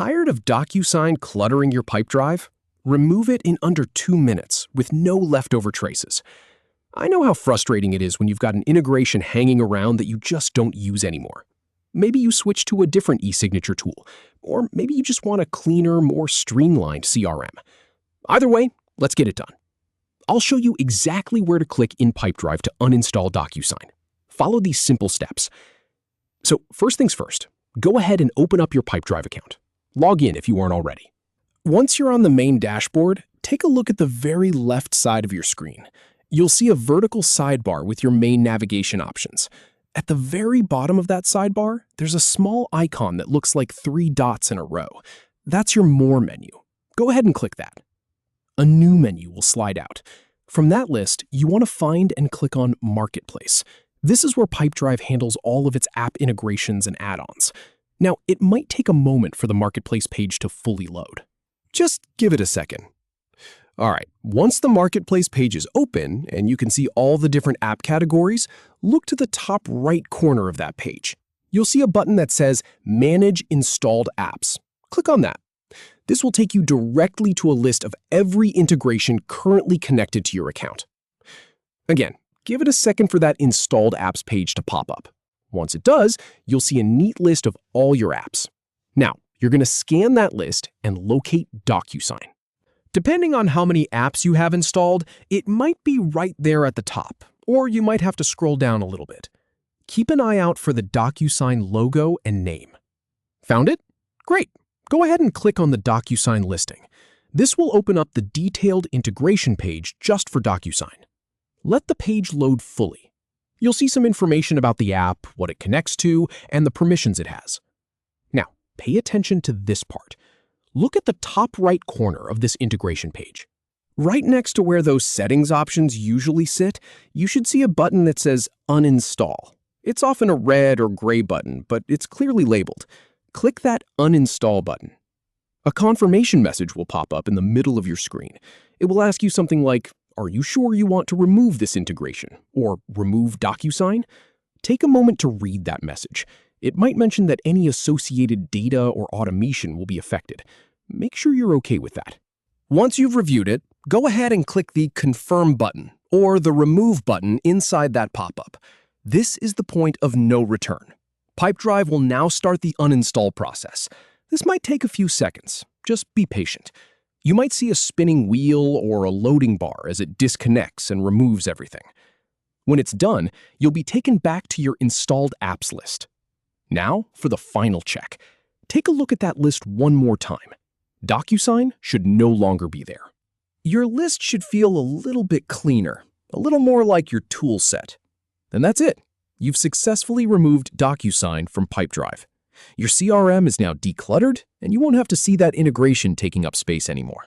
Tired of Docusign cluttering your Pipedrive? Remove it in under 2 minutes with no leftover traces. I know how frustrating it is when you've got an integration hanging around that you just don't use anymore. Maybe you switch to a different e-signature tool, or maybe you just want a cleaner, more streamlined CRM. Either way, let's get it done. I'll show you exactly where to click in Pipedrive to uninstall Docusign. Follow these simple steps. So first things first, go ahead and open up your Pipedrive account. Log in if you aren't already. Once you're on the main dashboard, take a look at the very left side of your screen. You'll see a vertical sidebar with your main navigation options. At the very bottom of that sidebar, there's a small icon that looks like 3 dots in a row. That's your More menu. Go ahead and click that. A new menu will slide out. From that list, you want to find and click on Marketplace. This is where Pipedrive handles all of its app integrations and add-ons. Now, it might take a moment for the Marketplace page to fully load. Just give it a second. All right, once the Marketplace page is open and you can see all the different app categories, look to the top right corner of that page. You'll see a button that says Manage Installed Apps. Click on that. This will take you directly to a list of every integration currently connected to your account. Again, give it a second for that Installed Apps page to pop up. Once it does, you'll see a neat list of all your apps. Now, you're going to scan that list and locate Docusign. Depending on how many apps you have installed, it might be right there at the top, or you might have to scroll down a little bit. Keep an eye out for the Docusign logo and name. Found it? Great! Go ahead and click on the Docusign listing. This will open up the detailed integration page just for Docusign. Let the page load fully. You'll see some information about the app, what it connects to, and the permissions it has. Now, pay attention to this part. Look at the top right corner of this integration page. Right next to where those settings options usually sit, you should see a button that says Uninstall. It's often a red or gray button, but it's clearly labeled. Click that Uninstall button. A confirmation message will pop up in the middle of your screen. It will ask you something like, "Are you sure you want to remove this integration?" or "Remove Docusign?" Take a moment to read that message. It might mention that any associated data or automation will be affected. Make sure you're okay with that. Once you've reviewed it, go ahead and click the Confirm button or the Remove button inside that pop-up. This is the point of no return. Pipedrive will now start the uninstall process. This might take a few seconds. Just be patient. You might see a spinning wheel or a loading bar as it disconnects and removes everything. When it's done, you'll be taken back to your installed apps list. Now, for the final check. Take a look at that list one more time. Docusign should no longer be there. Your list should feel a little bit cleaner, a little more like your tool set. And that's it. You've successfully removed Docusign from Pipedrive. Your CRM is now decluttered, and you won't have to see that integration taking up space anymore.